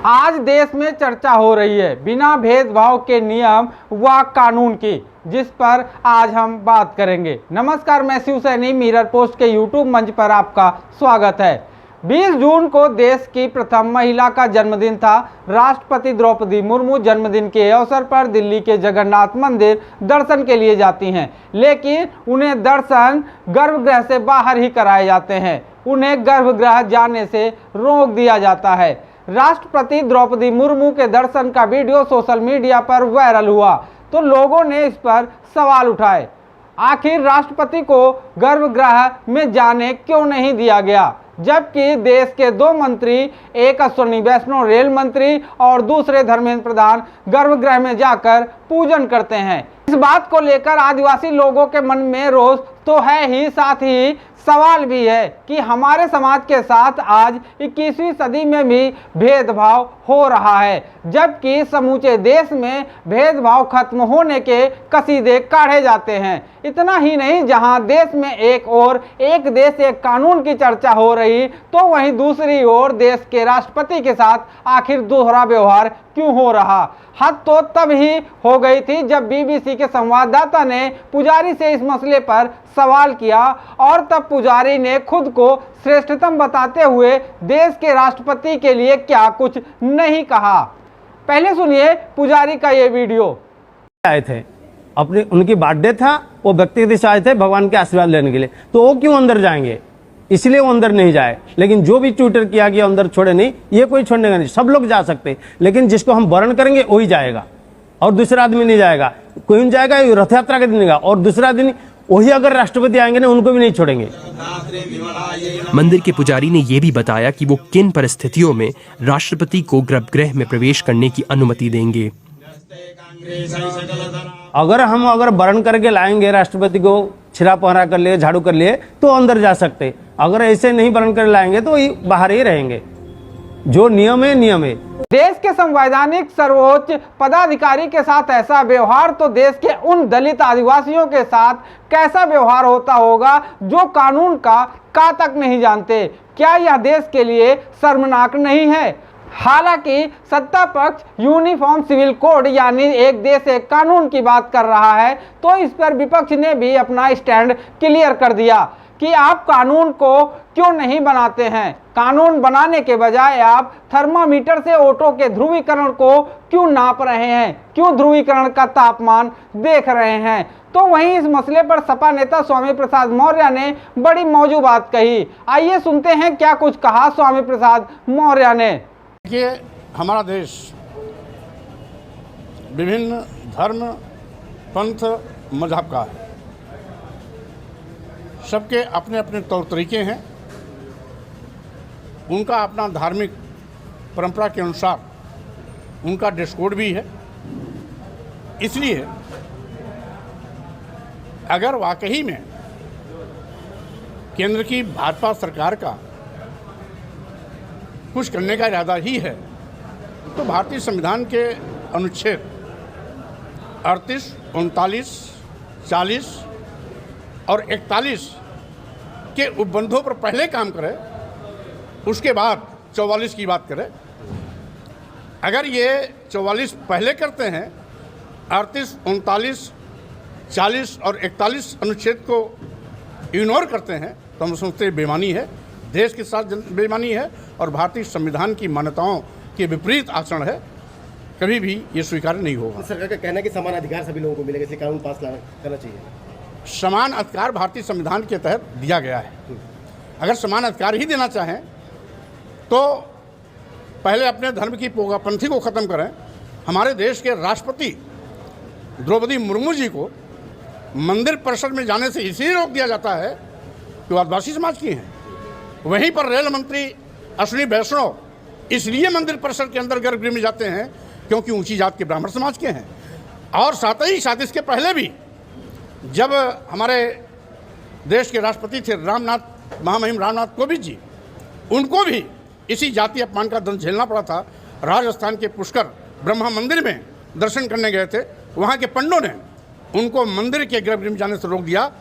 आज देश में चर्चा हो रही है बिना भेदभाव के नियम व कानून की, जिस पर आज हम बात करेंगे। नमस्कार, मैं शिव सैनी मिरर पोस्ट के यूट्यूब मंच पर आपका स्वागत है। 20 जून को देश की प्रथम महिला का जन्मदिन था। राष्ट्रपति द्रौपदी मुर्मू जन्मदिन के अवसर पर दिल्ली के जगन्नाथ मंदिर दर्शन के लिए जाती हैं, लेकिन उन्हें दर्शन गर्भगृह से बाहर ही कराए जाते हैं। उन्हें गर्भगृह जाने से रोक दिया जाता है। राष्ट्रपति द्रौपदी मुर्मू के दर्शन का वीडियो सोशल मीडिया पर वायरल हुआ तो लोगों ने इस पर सवाल उठाए। आखिर राष्ट्रपति को गर्भगृह में जाने क्यों नहीं दिया गया, जबकि देश के 2 मंत्री, एक अश्विनी वैष्णव रेल मंत्री और दूसरे धर्मेंद्र प्रधान गर्भगृह में जाकर पूजन करते हैं। इस बात को लेकर आदिवासी लोगों के मन में रोष तो है ही, साथ ही सवाल भी है कि हमारे समाज के साथ आज 21वीं सदी में भी भेदभाव हो रहा है, जबकि समूचे देश में भेदभाव खत्म होने के कसीदे काढ़े जाते हैं। इतना ही नहीं, जहां देश में एक ओर एक देश एक कानून की चर्चा हो रही, तो वहीं दूसरी ओर देश के राष्ट्रपति के साथ आखिर दोहरा व्यवहार क्यों हो रहा। हद तो तब ही हो गई थी जब बीबीसी के संवाददाता ने पुजारी से इस मसले पर सवाल किया और तब पुजारी ने खुद को श्रेष्ठतम बताते हुए देश के राष्ट्रपति के लिए क्या कुछ नहीं कहा। पहले सुनिए पुजारी का ये वीडियो। आए थे अपने, उनकी बर्थडे था, वो व्यक्तिगत से आए थे भगवान के आशीर्वाद लेने के लिए, तो वो क्यों अंदर जाएंगे? इसलिए वो अंदर नहीं जाए। लेकिन जो भी ट्विटर किया गया अंदर छोड़े नहीं, ये कोई छोड़ने का नहीं, सब लोग जा सकते, लेकिन जिसको हम वर्ण करेंगे वही जाएगा और दूसरा आदमी नहीं जाएगा। कोई जाएगा रथ यात्रा के दिन और दूसरा दिन वही अगर राष्ट्रपति आएंगे ना, उनको भी नहीं छोड़ेंगे। मंदिर के पुजारी ने यह भी बताया कि वो किन परिस्थितियों में राष्ट्रपति को गर्भगृह में प्रवेश करने की अनुमति देंगे। अगर वर्ण करके लाएंगे राष्ट्रपति को, छिरा पहरा कर लिए, झाड़ू कर लिए, तो अंदर जा सकते। अगर ऐसे नहीं वर्ण कर लाएंगे तो बाहर ही रहेंगे। जो नियम है नियम है। देश के संवैधानिक सर्वोच्च पदाधिकारी के साथ ऐसा व्यवहार तो देश के उन दलित आदिवासियों के साथ कैसा व्यवहार होता होगा जो कानून का तक नहीं जानते। क्या यह देश के लिए शर्मनाक नहीं है? हालांकि सत्ता पक्ष यूनिफॉर्म सिविल कोड यानी एक देश एक कानून की बात कर रहा है, तो इस पर विपक्ष ने भी अपना स्टैंड क्लियर कर दिया कि आप कानून को क्यों नहीं बनाते हैं। कानून बनाने के बजाय आप थर्मामीटर से ऑटो के ध्रुवीकरण को क्यों नाप रहे हैं, क्यों ध्रुवीकरण का तापमान देख रहे हैं। तो वहीं इस मसले पर सपा नेता स्वामी प्रसाद मौर्य ने बड़ी मौजू बात कही। आइए सुनते हैं क्या कुछ कहा स्वामी प्रसाद मौर्य ने। देखिए, हमारा देश विभिन्न धर्म, पंथ, मजहब का है। सबके अपने अपने तौर तरीके हैं, उनका अपना धार्मिक परंपरा के अनुसार उनका ड्रेस कोड भी है। इसलिए अगर वाकई में केंद्र की भाजपा सरकार का कुछ करने का इरादा ही है, तो भारतीय संविधान के अनुच्छेद 38, 39, 40 और 41 के उपबंधों पर पहले काम करे, उसके बाद 44 की बात करें। अगर ये 44 पहले करते हैं, 38, 39, 40 और 41 अनुच्छेद को इग्नोर करते हैं, तो हम सोचते हैं बेईमानी है, देश के साथ बेईमानी है और भारतीय संविधान की मान्यताओं के विपरीत आचरण है। कभी भी ये स्वीकार नहीं होगा। सरकार का कहना है कि समान अधिकार सभी लोगों को मिलेगा, इसलिए कानून पास करना चाहिए। समान अधिकार भारतीय संविधान के तहत दिया गया है। अगर समान अधिकार ही देना चाहें तो पहले अपने धर्म की पोगापंथी को ख़त्म करें। हमारे देश के राष्ट्रपति द्रौपदी मुर्मू जी को मंदिर परिसर में जाने से इसलिए रोक दिया जाता है कि आदिवासी समाज की हैं। वहीं पर रेल मंत्री अश्विनी वैष्णव इसलिए मंदिर परिसर के अंदर गर्भगृह में जाते हैं क्योंकि ऊंची जात के ब्राह्मण समाज के हैं। और साथ ही साथ इसके पहले भी जब हमारे देश के राष्ट्रपति थे महामहिम रामनाथ कोविंद जी, उनको भी इसी जाति अपमान का दंड झेलना पड़ा था। राजस्थान के पुष्कर ब्रह्मा मंदिर में दर्शन करने गए थे, वहाँ के पंडों ने उनको मंदिर के गर्भगृह में जाने से रोक दिया।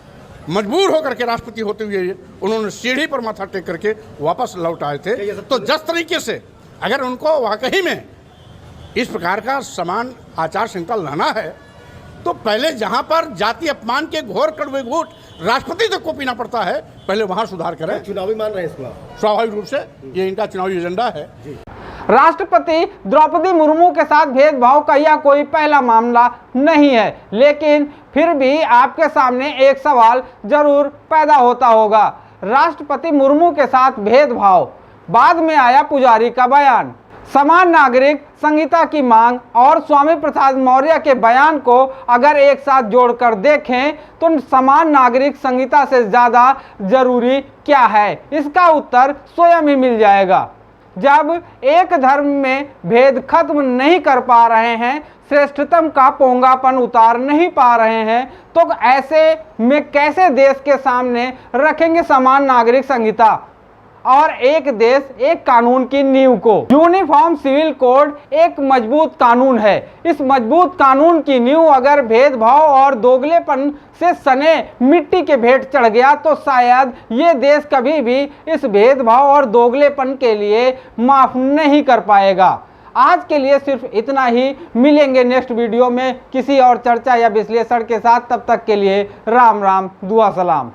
मजबूर होकर के राष्ट्रपति होते हुए उन्होंने सीढ़ी पर माथा टेक करके वापस लौट आए थे। तो जिस तरीके से अगर उनको वाकई में इस प्रकार का समान आचार संहिता लाना है तो पहले जहां पर जाति अपमान के घोर कड़वे घूंट राष्ट्रपति तक को पीना पड़ता है, पहले वहां सुधार करें। चुनावी मान रहे हैं इसको आप? स्वाभाविक रूप से ये इनका चुनावी एजेंडा है। राष्ट्रपति द्रौपदी मुर्मू के साथ भेदभाव का यह कोई पहला मामला नहीं है, लेकिन फिर भी आपके सामने एक सवाल जरूर पैदा होता होगा। राष्ट्रपति मुर्मू के साथ भेदभाव, बाद में आया पुजारी का बयान। समान नागरिक संहिता की मांग और स्वामी प्रसाद मौर्य के बयान को अगर एक साथ जोड़कर देखें तो समान नागरिक संहिता से ज़्यादा जरूरी क्या है, इसका उत्तर स्वयं ही मिल जाएगा। जब एक धर्म में भेद खत्म नहीं कर पा रहे हैं, श्रेष्ठतम का पोंगापन उतार नहीं पा रहे हैं, तो ऐसे में कैसे देश के सामने रखेंगे समान नागरिक संहिता और एक देश एक कानून की नींव को। यूनिफॉर्म सिविल कोड एक मजबूत कानून है। इस मजबूत कानून की नींव अगर भेदभाव और दोगलेपन से सने मिट्टी के भेंट चढ़ गया तो शायद ये देश कभी भी इस भेदभाव और दोगलेपन के लिए माफ नहीं कर पाएगा। आज के लिए सिर्फ इतना ही। मिलेंगे नेक्स्ट वीडियो में किसी और चर्चा या विश्लेषण के साथ। तब तक के लिए राम राम, दुआ सलाम।